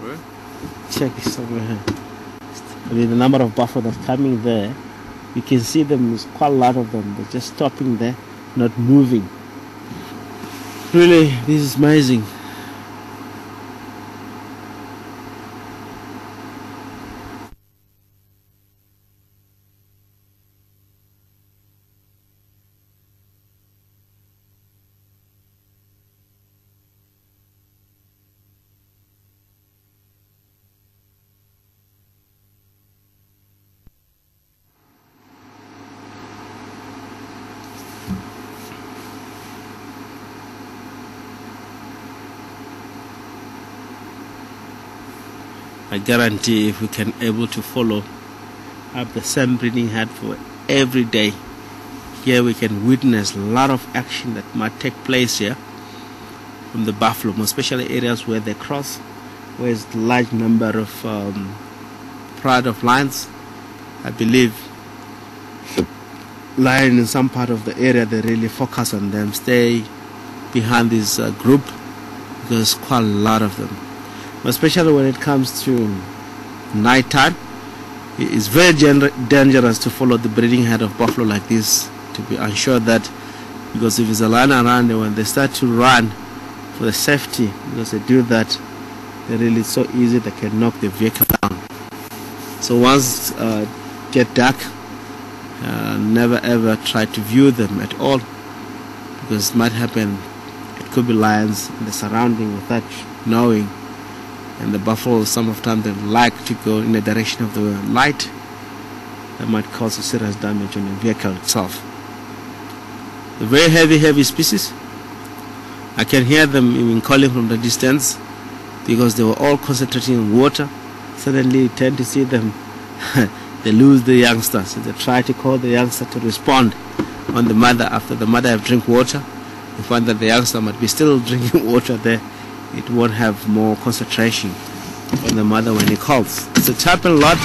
Where? Check somewhere here. I mean, the number of buffalo that's coming there, you can see them, there's quite a lot of them. They're just stopping there, not moving. Really, this is amazing. I guarantee if we can able to follow up the same breeding herd for every day, here we can witness a lot of action that might take place here from the buffalo, especially areas where they cross, where there's a large number of pride of lions. I believe lion in some part of the area, they really focus on them, stay behind this group, because quite a lot of them. Especially when it comes to night time, it's very dangerous to follow the breeding herd of buffalo like this, to be unsure that, because if there's a lion around them, when they start to run for the safety, because they do that, they're really so easy they can knock the vehicle down. So once get dark, never ever try to view them at all, because it might happen, it could be lions in the surrounding without knowing. And the buffalo, some of the time, they like to go in the direction of the light. That might cause a serious damage on the vehicle itself. The very heavy species, I can hear them even calling from the distance, because they were all concentrating on water. Suddenly you tend to see them, they lose the youngster, so they try to call the youngster to respond on the mother. After the mother have drink water, you find that the youngster might be still drinking water there. It won't have more concentration on the mother when he calls. It's happened a lot.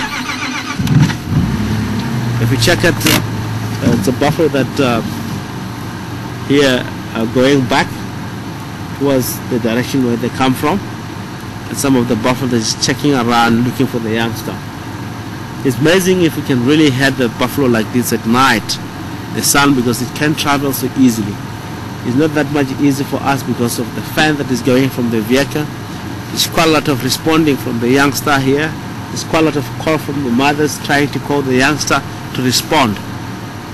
If you check it, it's a buffalo that here are going back towards the direction where they come from, and some of the buffalo is checking around looking for the youngster. It's amazing if we can really have the buffalo like this at night, the sun, because it can travel so easily. It's not that much easy for us because of the fan that is going from the vehicle. There's quite a lot of responding from the youngster here. There's quite a lot of call from the mothers trying to call the youngster to respond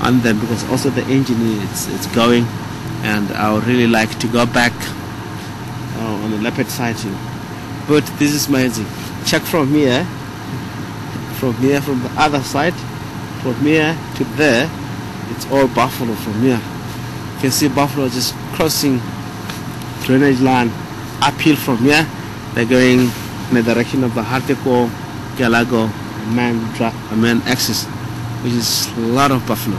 on them, because also the engine it's going, and I would really like to go back on the leopard sighting. But this is amazing. Check from here, from the other side, from here to there, it's all buffalo from here. You can see buffalo just crossing drainage line uphill from here. They're going in the direction of the Harteko, Galago, main axis, which is a lot of buffalo.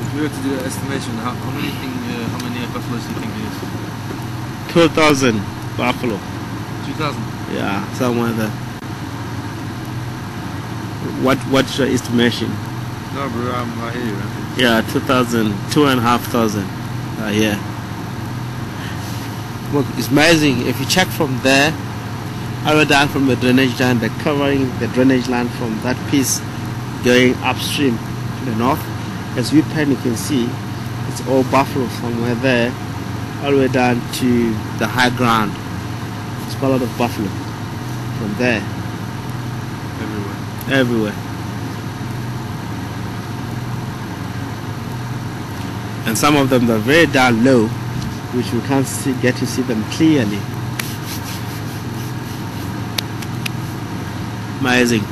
If we were to do an estimation, how many buffaloes do you think it is? 2,000 buffalo. 2,000? Yeah, somewhere there. What's your estimation? No, bro, I hear you. Man. Yeah, 2,000, 2,500. Yeah. Look, it's amazing. If you check from there, all the way down from the drainage line, they're covering the drainage line from that piece going upstream to the north. As we pan, you can see it's all buffalo somewhere there, all the way down to the high ground. It's quite a lot of buffalo from there. Everywhere. And some of them are very down low, which we can't get to see them clearly. Amazing.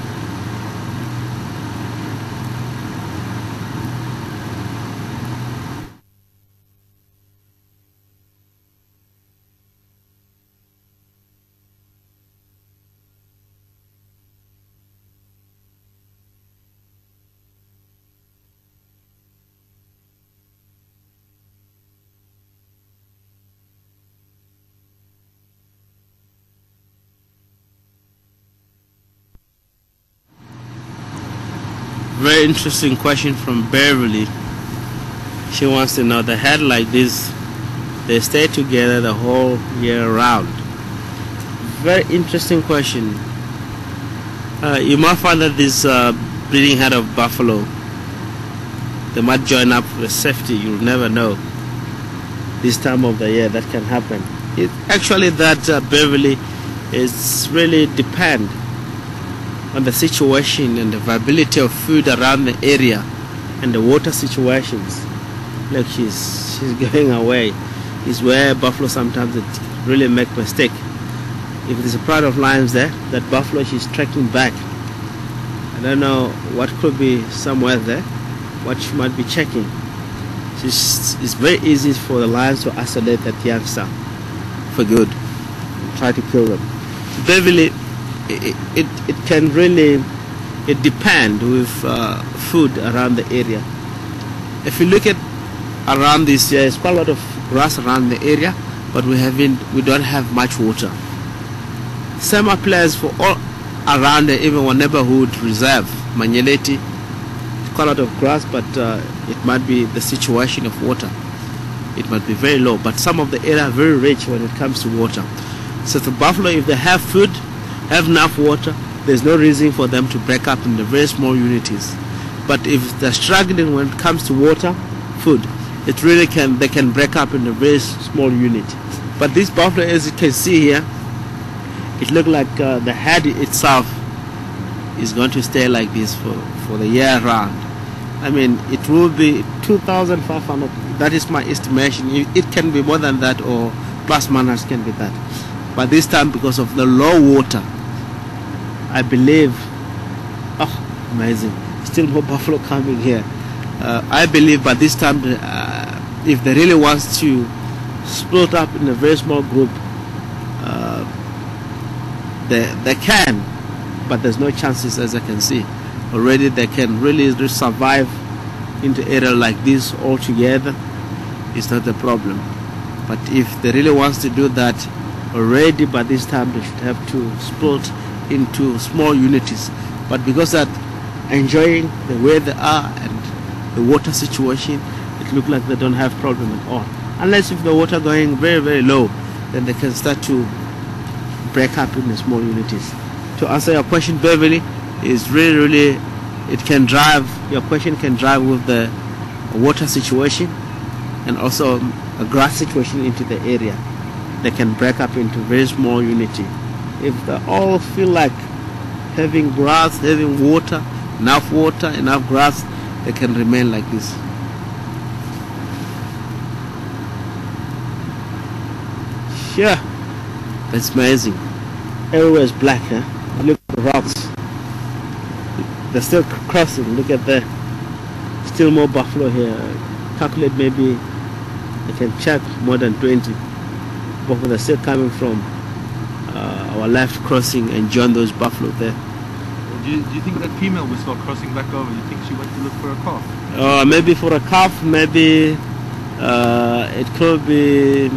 Very interesting question from Beverly. She wants to know, the herd like this, they stay together the whole year round? Very interesting question. You might find that this breeding herd of buffalo, they might join up for safety. You'll never know. This time of the year that can happen. It actually, that Beverly, is really depend on the situation and the viability of food around the area and the water situations. Like she's going away is where buffalo sometimes it really make mistake. If there's a pride of lions there, that buffalo, she's trekking back. I don't know what could be somewhere there, what she might be checking. It's very easy for the lions to isolate that youngster for good and try to kill them. Beverly, it can really, it depend with food around the area. If you look at around this, there's quite a lot of grass around the area, but we don't have much water. Same applies for all around the, even our neighborhood reserve, Manyeleti. Quite a lot of grass, but it might be the situation of water. It might be very low, but some of the area are very rich when it comes to water. So the buffalo, if they have food, have enough water, there's no reason for them to break up into very small unities. But if they're struggling when it comes to water, food, it really they can break up in a very small unit. But this buffalo, as you can see here, it looks like the herd itself is going to stay like this for the year round. I mean, it will be 2,500. That is my estimation. It can be more than that, or plus minus can be that. But this time, because of the low water, I believe, oh, amazing, still more buffalo coming here. I believe by this time, if they really want to split up in a very small group, they can, but there's no chances, as I can see. Already they can really survive into area like this all together. It's not a problem. But if they really want to do that, already by this time they should have to split into small unities. But because they're enjoying the way they are and the water situation, it looks like they don't have problem at all. Unless if the water going very, very low, then they can start to break up in the small unities. To answer your question, Beverly, is really, it can drive, your question can drive with the water situation and also a grass situation into the area. They can break up into very small unity. If they all feel like having grass, having water, enough grass, they can remain like this. Yeah, that's amazing. Everywhere is black, huh? Look at the rocks. They're still crossing. Look at that. Still more buffalo here. Calculate maybe I can check more than 20. Buffalo are still coming from our left crossing and join those buffalo there. Do you think that female will start crossing back over? You think she went to look for a calf? Maybe for a calf. Maybe it could be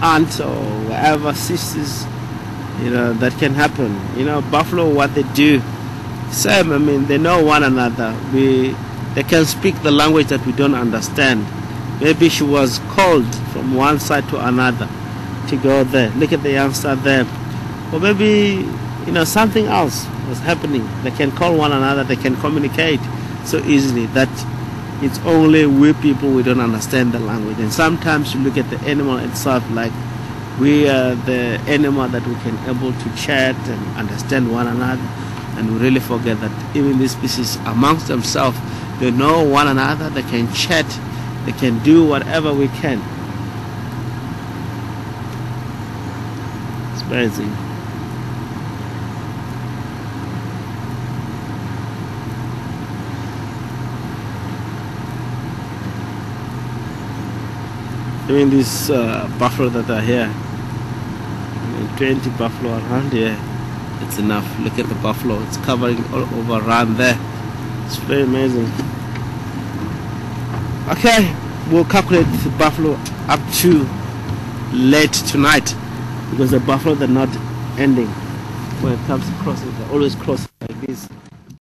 aunt or whatever, sisters. You know, that can happen. You know, buffalo, what they do, same, I mean, they know one another. They can speak the language that we don't understand. Maybe she was called from one side to another to go there. Look at the youngster there. Or maybe, you know, something else was happening. They can call one another, they can communicate so easily that it's only we people, we don't understand the language. And sometimes you look at the animal itself, like we are the animal that we can able to chat and understand one another, and we really forget that even these species amongst themselves, they know one another, they can chat, they can do whatever we can. It's amazing. Even these buffalo that are here, 20 buffalo around here, it's enough. Look at the buffalo, it's covering all over around there. It's very amazing. Okay, we'll calculate the buffalo up to late tonight, because the buffalo, they're not ending when it comes to crossing. They're always crossing like this.